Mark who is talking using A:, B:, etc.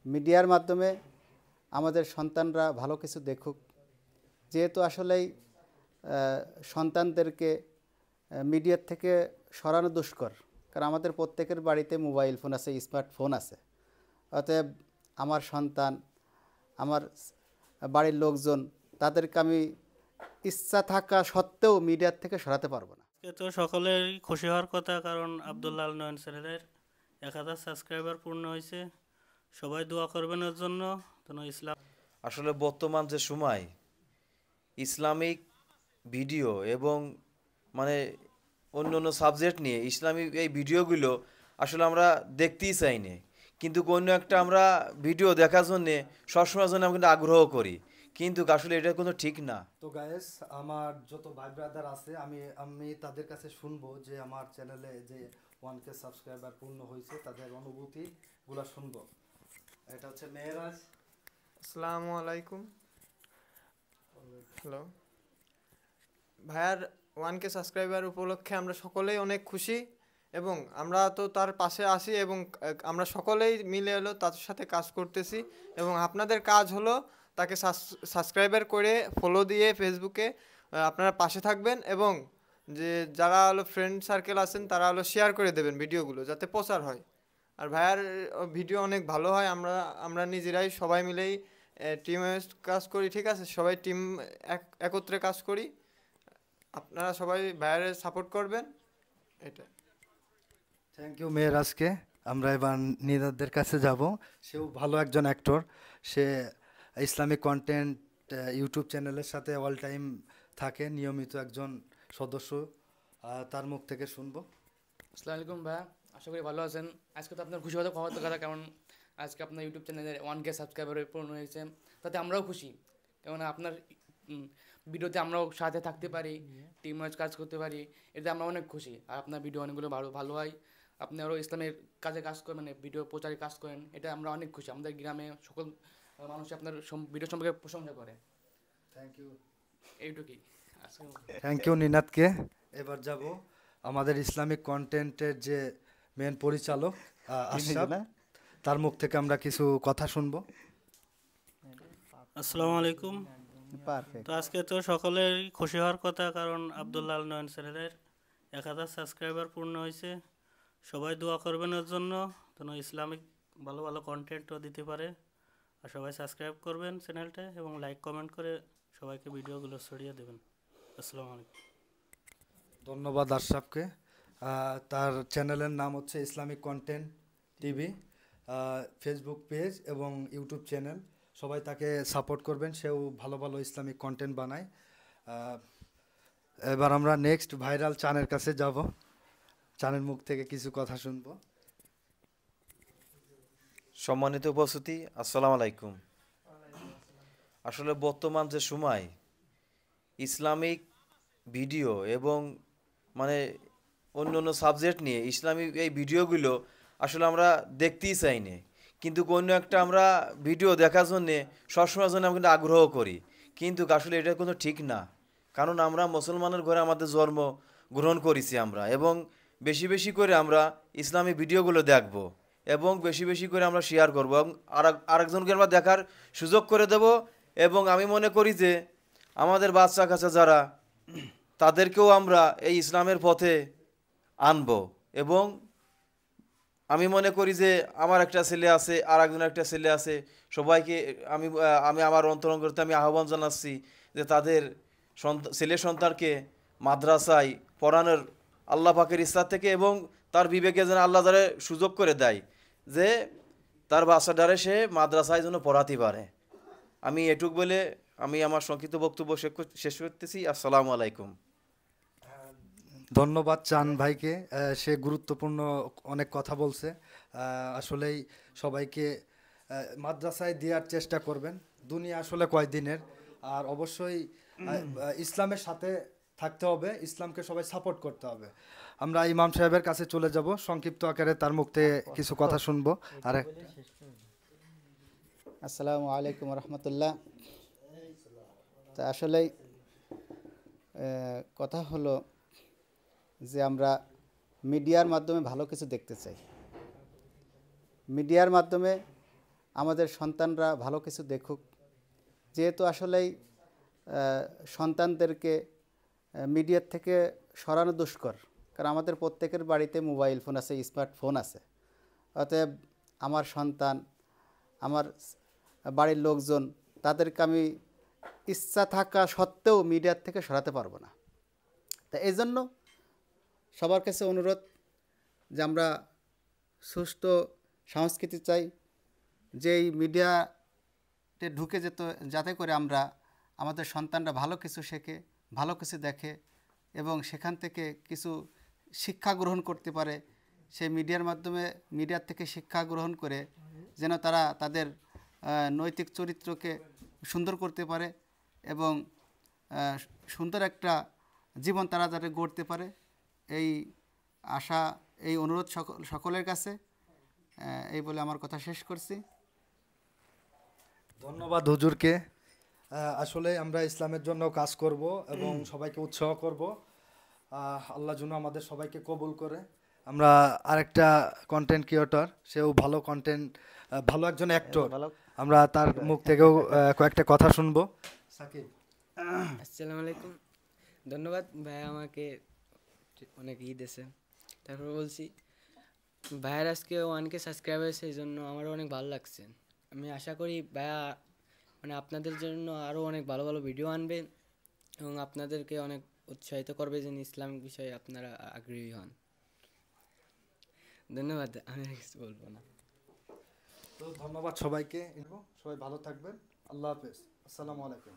A: মিডিয়ার মাধ্যমে আমাদের সন্তানরা ভালো কিছু দেখুক। যেহেতু আসলেই সন্তানদেরকে মিডিয়ার থেকে সরানো দুষ্কর, কারণ আমাদের প্রত্যেকের বাড়িতে মোবাইল ফোন আছে, স্মার্টফোন আছে। অতএব আমার সন্তান, আমার বাড়ির লোকজন, তাদেরকে আমি ইচ্ছা থাকা সত্ত্বেও মিডিয়ার থেকে সরাতে পারবো না।
B: আজকে তো সকলেরই খুশি হওয়ার কথা, কারণ আব্দুল্লাহ আল নয়ন চ্যানেলের 1000 সাবস্ক্রাইবার পূর্ণ হয়েছে। সবাই দোয়া করবেন ওর জন্য যেন ইসলাম।
C: আসলে বর্তমান যে সময় ইসলামিক ভিডিও এবং মানে অন্য অন্য সাবজেক্ট নিয়ে ইসলামিক এই ভিডিওগুলো আসলে আমরা দেখতেই চাই না, কিন্তু অন্য একটা আমরা ভিডিও দেখার জন্যে সবসময়ের জন্য আমরা কিন্তু আগ্রহ করি, কিন্তু আসলে এটা কোনো ঠিক না।
D: তো গায়েস, আমার যত ভাই ব্রাদার আছে আমি আমি তাদের কাছে শুনবো যে আমার চ্যানেলে যে 1K সাবস্ক্রাইবার পূর্ণ হয়েছে, তাদের অনুভূতিগুলো শুনবো। এটা হচ্ছে মেহরাজ।
E: আসসালামু আলাইকুম। হ্যালো ভাইয়ার 1K সাবস্ক্রাইবার উপলক্ষে আমরা সকলেই অনেক খুশি, এবং আমরা তো তার পাশে আসি, এবং আমরা সকলেই মিলে এলো তার সাথে কাজ করতেছি। এবং আপনাদের কাজ হলো তাকে সাবস্ক্রাইবার করে ফলো দিয়ে ফেসবুকে আপনারা পাশে থাকবেন, এবং যে যারা হলো ফ্রেন্ড সার্কেল আছেন তারা হলো শেয়ার করে দেবেন ভিডিওগুলো, যাতে প্রচার হয়। আর ভাইয়ার ভিডিও অনেক ভালো হয়। আমরা নিজেরাই সবাই মিলেই টিমে কাজ করি, ঠিক আছে? সবাই টিম একত্রে কাজ করি। আপনারা সবাই ভাইয়ারে সাপোর্ট করবেন, এটা।
D: থ্যাংক ইউ মেহরাজকে। আমরা এবার নিনাদের কাছে যাব। সেও ভালো একজন অ্যাক্টর। সে ইসলামিক কন্টেন্ট ইউটিউব চ্যানেলের সাথে অল টাইম থাকে, নিয়মিত একজন সদস্য। তার মুখ থেকে শুনবো।
F: আসসালামু আলাইকুম ভাইয়া, আশা করি ভালো আছেন। আজকে তো আপনার খুশি হতে হওয়ার কথা, কারণ আজকে আপনার ইউটিউব চ্যানেলের 1K সাবস্ক্রাইবার পূর্ণ হয়েছে। তাতে আমরাও খুশি, কারণ আপনার ভিডিওতে আমরাও সাথে থাকতে পারি, টিম ওয়াইজ কাজ করতে পারি, এতে আমরা অনেক খুশি। আর আপনার ভিডিও অনেকগুলো ভালো ভালো হয়। আপনি আরও ইসলামের কাজে কাজ করেন, মানে ভিডিও প্রচারে কাজ করেন, এটা আমরা অনেক খুশি। আমাদের গ্রামে সকল মানুষ আপনার ভিডিও সম্পর্কে প্রশংসা করে।
D: Thank you.
F: এইটুকুই।
D: থ্যাংক ইউ নিনাদকে। এবার যাব আমাদের ইসলামিক কন্টেন্টের যে মেন পরিচালক আশরাফ, তার মুখ থেকে আমরা কিছু কথা শুনবো।
B: আসসালামু আলাইকুম। তো আজকে তো সকলেরই খুশি হওয়ার কথা, কারণ আব্দুল্লাহ আল নয়ন চ্যানেলের 1000 সাবস্ক্রাইবার পূর্ণ হয়েছে। সবাই দোয়া করবেন ওর জন্য যেন ইসলামিক ভালো ভালো কন্টেন্টও দিতে পারে। আর সবাই সাবস্ক্রাইব করবেন চ্যানেলটা, এবং লাইক কমেন্ট করে সবাইকে ভিডিওগুলো ছড়িয়ে দেবেন। আসসালামু আলাইকুম।
D: ধন্যবাদ আশরাফকে। তার চ্যানেলের নাম হচ্ছে Islamic content TV, Facebook page এবং ইউটিউব চ্যানেল। সবাই তাকে সাপোর্ট করবেন, সেও ভালো ভালো ইসলামিক কন্টেন্ট বানায়। এবার আমরা নেক্সট ভাইরাল চানের কাছে যাব। চানের মুখ থেকে কিছু কথা শুনবো।
C: সম্মানিত উপস্থিতি, আসসালামু আলাইকুম। আসলে বর্তমান যে সময় ইসলামিক ভিডিও এবং মানে অন্য অন্য সাবজেক্ট নিয়ে ইসলামিক এই ভিডিওগুলো আসলে আমরা দেখতেই চাই না, কিন্তু অন্য একটা আমরা ভিডিও দেখার জন্যে সবসময়ের জন্য আমরা কিন্তু আগ্রহ করি, কিন্তু আসলে এটা কোনো ঠিক না। কারণ আমরা মুসলমানের ঘরে আমাদের জন্ম গ্রহণ করেছি আমরা, এবং বেশি বেশি করে আমরা ইসলামিক ভিডিওগুলো দেখব, এবং বেশি বেশি করে আমরা শেয়ার করবো, এবং আরেকজনকে আমরা দেখার সুযোগ করে দেব। এবং আমি মনে করি যে আমাদের বাচ্চা কাচ্চা যারা, তাদেরকেও আমরা এই ইসলামের পথে আনব। এবং আমি মনে করি যে আমার একটা ছেলে আছে, আর একজনের একটা ছেলে আছে, সবাইকে আমি আমি আমার অন্তরঙ্গতে আমি আহ্বান জানাচ্ছি যে তাদের ছেলে সন্তানকে মাদ্রাসায় পড়ানোর আল্লাহ পাকের ইচ্ছা থেকে, এবং তার বিবেকে যেন আল্লাহ দ্বারে সুযোগ করে দেয় যে তার বাচ্চাটারে সে মাদ্রাসায় যেন পড়াতে পারে। আমি এটুক বলে আমি আমার সংক্ষিপ্ত বক্তব্য শেষ করতেছি। আসসালামু আলাইকুম।
D: ধন্যবাদ চান ভাইকে। সে গুরুত্বপূর্ণ অনেক কথা বলছে। আসলেই সবাইকে মাদ্রাসায় দেওয়ার চেষ্টা করবেন। দুনিয়া আসলে কয়দিনের, আর অবশ্যই ইসলামের সাথে থাকতে হবে, ইসলামকে সবাই সাপোর্ট করতে হবে। আমরা ইমাম সাহেবের কাছে চলে যাব, সংক্ষিপ্ত আকারে তার মুখ থেকে কিছু কথা শুনবো। আর
A: আসসালামু আলাইকুম রহমতুল্লাহ। তা আসলেই কথা হলো যে আমরা মিডিয়ার মাধ্যমে ভালো কিছু দেখতে চাই। মিডিয়ার মাধ্যমে আমাদের সন্তানরা ভালো কিছু দেখুক। যেহেতু আসলেই সন্তানদেরকে মিডিয়ার থেকে সরানো দুষ্কর, কারণ আমাদের প্রত্যেকের বাড়িতে মোবাইল ফোন আছে, স্মার্টফোন আছে। অতএব আমার সন্তান, আমার বাড়ির লোকজন, তাদেরকে আমি ইচ্ছা থাকা সত্ত্বেও মিডিয়ার থেকে সরাতে পারবো না। তা এই জন্য সবার কাছে অনুরোধ যে আমরা সুষ্ঠু সংস্কৃতি চাই, যেই মিডিয়াতে ঢুকে যাতে করে আমরা আমাদের সন্তানরা ভালো কিছু শেখে, ভালো কিছু দেখে এবং সেখান থেকে কিছু শিক্ষা গ্রহণ করতে পারে। সেই মিডিয়ার মাধ্যমে মিডিয়ার থেকে শিক্ষা গ্রহণ করে যেন তারা তাদের নৈতিক চরিত্রকে সুন্দর করতে পারে এবং সুন্দর একটা জীবন তারা যাতে গড়তে পারে, এই আশা, এই অনুরোধ সকলের কাছে। এই বলে আমার কথা শেষ করছি।
D: ধন্যবাদ হুজুরকে। আসলে আমরা ইসলামের জন্য কাজ করব এবং সবাইকে উৎসাহ করব। আল্লাহ যেন আমাদের সবাইকে কবুল করে। আমরা আরেকটা কন্টেন্ট ক্রিয়েটর, সেও ভালো কন্টেন্ট, ভালো একজন অ্যাক্টর, আমরা তার মুখ থেকেও কয়েকটা কথা শুনবো। সাকিব।
G: আসসালামু আলাইকুম। ধন্যবাদ ভাইয়া, আমাকে অনেক দিয়েছে। তারপর বলছি ভাইয়ার আজকে 1K সাবস্ক্রাইবার, সেই জন্য আমারও অনেক ভালো লাগছে। আমি আশা করি ভাইয়া মানে আপনাদের জন্য আরও অনেক ভালো ভালো ভিডিও আনবে এবং আপনাদেরকে অনেক উৎসাহিত করবে যেন ইসলামিক বিষয়ে আপনারা আগ্রহী হন। ধন্যবাদ, আমি কিছু বলবো না।
D: তো ধন্যবাদ সবাইকে, সবাই ভালো থাকবেন। আল্লাহ হাফেজ। আসসালামু আলাইকুম।